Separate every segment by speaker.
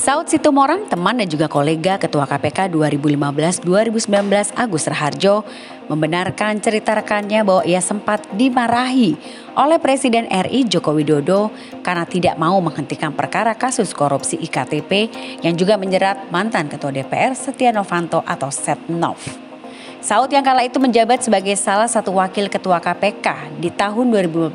Speaker 1: Saud Situmorang, teman dan juga kolega Ketua KPK 2015-2019 Agus Raharjo, membenarkan cerita rekannya bahwa ia sempat dimarahi oleh Presiden RI Joko Widodo karena tidak mau menghentikan perkara kasus korupsi IKTP yang juga menjerat mantan Ketua DPR Setia Novanto atau Setnov. Saud yang kala itu menjabat sebagai salah satu wakil ketua KPK di tahun 2015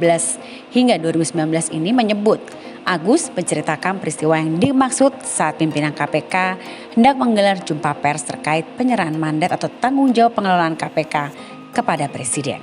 Speaker 1: hingga 2019 ini menyebut Agus menceritakan peristiwa yang dimaksud saat pimpinan KPK hendak menggelar jumpa pers terkait penyerahan mandat atau tanggung jawab pengelolaan KPK kepada Presiden.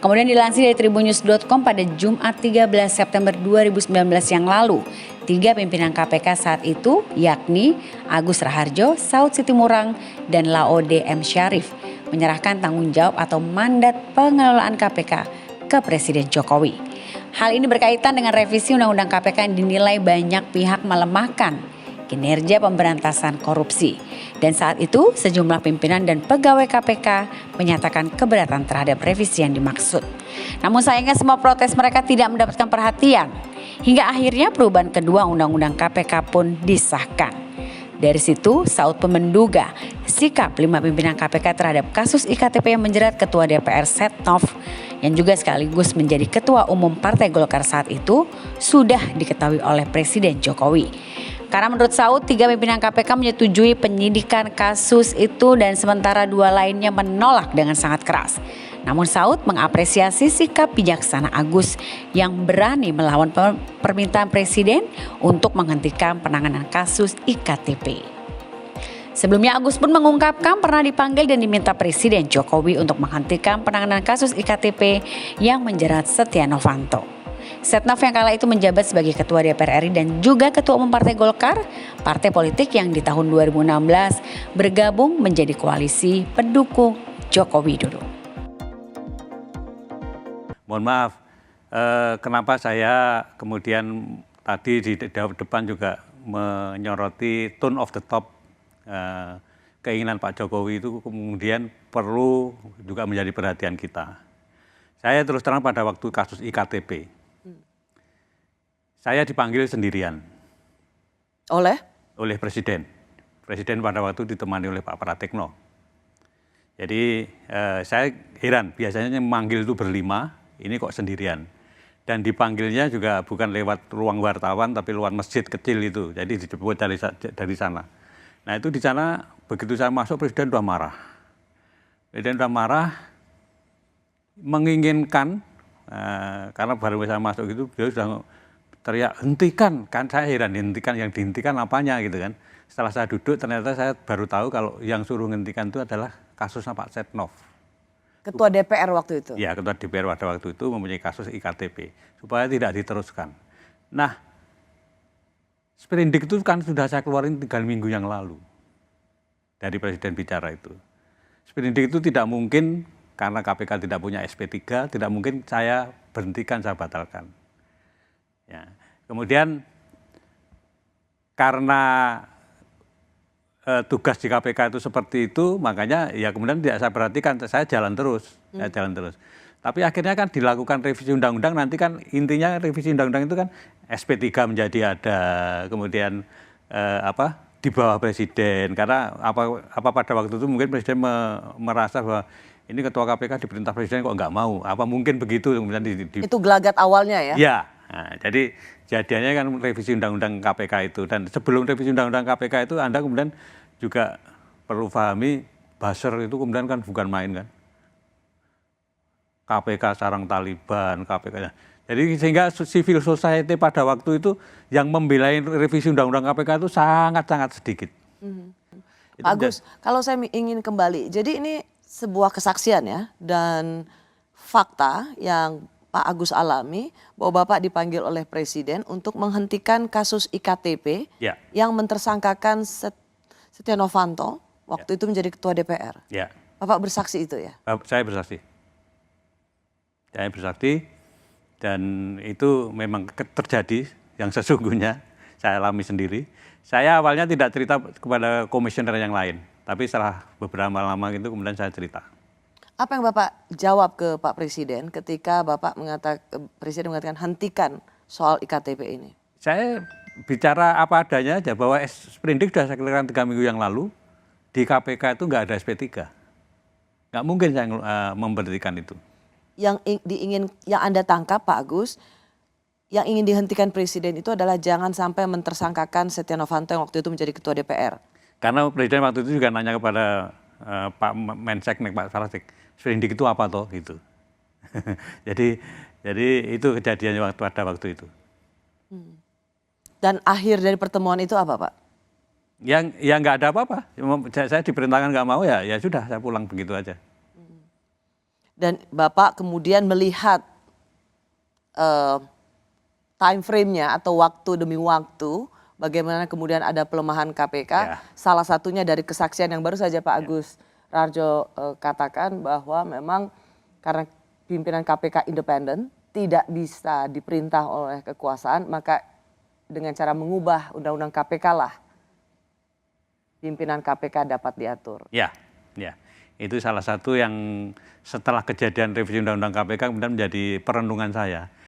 Speaker 1: Kemudian dilansir dari tribunnews.com pada Jumat 13 September 2019 yang lalu, 3 pimpinan KPK saat itu yakni Agus Raharjo, Saud Situmorang, dan Laode M. Syarif menyerahkan tanggung jawab atau mandat pengelolaan KPK ke Presiden Jokowi. Hal ini berkaitan dengan revisi Undang-Undang KPK yang dinilai banyak pihak melemahkan kinerja pemberantasan korupsi. Dan saat itu sejumlah pimpinan dan pegawai KPK menyatakan keberatan terhadap revisi yang dimaksud. Namun sayangnya semua protes mereka tidak mendapatkan perhatian. Hingga akhirnya perubahan kedua Undang-Undang KPK pun disahkan. Dari situ Saud pun menduga sikap 5 pimpinan KPK terhadap kasus IKTP yang menjerat Ketua DPR Setnov yang juga sekaligus menjadi Ketua Umum Partai Golkar saat itu sudah diketahui oleh Presiden Jokowi. Karena menurut Saud 3 pimpinan KPK menyetujui penyidikan kasus itu dan sementara 2 lainnya menolak dengan sangat keras. Namun Saud mengapresiasi sikap bijaksana Agus yang berani melawan permintaan Presiden untuk menghentikan penanganan kasus IKTP. Sebelumnya Agus pun mengungkapkan pernah dipanggil dan diminta Presiden Jokowi untuk menghentikan penanganan kasus IKTP yang menjerat Setia Novanto. Setnov yang kala itu menjabat sebagai Ketua DPR RI dan juga Ketua Umum Partai Golkar, partai politik yang di tahun 2016 bergabung menjadi koalisi pendukung Joko Widodo.
Speaker 2: Mohon maaf, kenapa saya kemudian tadi di depan juga menyoroti tone of the top, keinginan Pak Jokowi itu kemudian perlu juga menjadi perhatian kita. Saya terus terang pada waktu kasus IKTP, saya dipanggil sendirian. Oleh Presiden. Presiden pada waktu ditemani oleh Pak Pratikno. Jadi saya heran, biasanya memanggil itu berlima, ini kok sendirian. Dan dipanggilnya juga bukan lewat ruang wartawan, tapi lewat masjid kecil itu. Jadi dijemput dari sana. Nah itu di sana, begitu saya masuk, Presiden sudah marah. Presiden sudah marah, menginginkan, karena baru saya masuk itu, dia sudah teriak, hentikan. Kan saya heran, hentikan, yang dihentikan apanya gitu kan. Setelah saya duduk, ternyata saya baru tahu kalau yang suruh hentikan itu adalah kasusnya Pak Setnov.
Speaker 3: Ketua DPR waktu itu?
Speaker 2: Ya, Ketua DPR pada waktu itu mempunyai kasus IKTP, supaya tidak diteruskan. Nah, sprindik itu kan sudah saya keluarin 3 minggu yang lalu, dari Presiden bicara itu. Sprindik itu tidak mungkin, karena KPK tidak punya SP3, tidak mungkin saya berhentikan, saya batalkan. Ya. Kemudian, karena tugas di KPK itu seperti itu, makanya ya kemudian tidak saya perhatikan, saya jalan terus, Tapi akhirnya kan dilakukan revisi undang-undang, nanti kan intinya revisi undang-undang itu kan SP3 menjadi ada, kemudian di bawah Presiden, karena apa pada waktu itu mungkin Presiden merasa bahwa ini Ketua KPK diperintah Presiden kok nggak mau, apa mungkin begitu kemudian
Speaker 3: itu gelagat awalnya ya?
Speaker 2: Ya. Nah, jadi jadinya kan revisi undang-undang KPK itu, dan sebelum revisi undang-undang KPK itu Anda kemudian juga perlu pahami buzzer itu kemudian kan bukan main kan. KPK sarang Taliban, KPK. Jadi sehingga civil society pada waktu itu yang membela revisi undang-undang KPK itu sangat-sangat sedikit.
Speaker 3: Agus, kalau saya ingin kembali, jadi ini sebuah kesaksian ya dan fakta yang Pak Agus alami bahwa Bapak dipanggil oleh Presiden untuk menghentikan kasus IKTP yang mentersangkakan Setia Novanto waktu itu menjadi Ketua DPR.
Speaker 2: Ya.
Speaker 3: Bapak bersaksi itu ya?
Speaker 2: Saya bersaksi. Saya bersaksi dan itu memang terjadi yang sesungguhnya saya alami sendiri. Saya awalnya tidak cerita kepada komisioner yang lain, tapi setelah beberapa lama itu kemudian saya cerita.
Speaker 3: Apa yang Bapak jawab ke Pak Presiden ketika Bapak Presiden mengatakan hentikan soal IKTP ini?
Speaker 2: Saya bicara apa adanya aja bahwa sprindik sudah saya keluarkan 3 minggu yang lalu, di KPK itu nggak ada SP3. Nggak mungkin saya memberhentikan itu.
Speaker 3: Yang Anda tangkap Pak Agus, yang ingin dihentikan Presiden itu adalah jangan sampai mentersangkakan Setia Novanto yang waktu itu menjadi Ketua DPR.
Speaker 2: Karena Presiden waktu itu juga nanya kepada Pak Menseknek, Pak Sarasik, sprindik itu apa toh gitu. jadi itu kejadiannya pada waktu itu.
Speaker 3: Dan akhir dari pertemuan itu apa Pak?
Speaker 2: Yang nggak ada apa-apa. Saya diperintahkan nggak mau ya sudah saya pulang begitu aja.
Speaker 3: Dan Bapak kemudian melihat time frame-nya atau waktu demi waktu, bagaimana kemudian ada pelemahan KPK.
Speaker 2: Ya.
Speaker 3: Salah satunya dari kesaksian yang baru saja Pak Agus Raharjo katakan bahwa memang karena pimpinan KPK independen, tidak bisa diperintah oleh kekuasaan, maka dengan cara mengubah undang-undang KPK lah pimpinan KPK dapat diatur.
Speaker 2: Ya. Itu salah satu yang setelah kejadian revisi undang-undang KPK kemudian menjadi perenungan saya.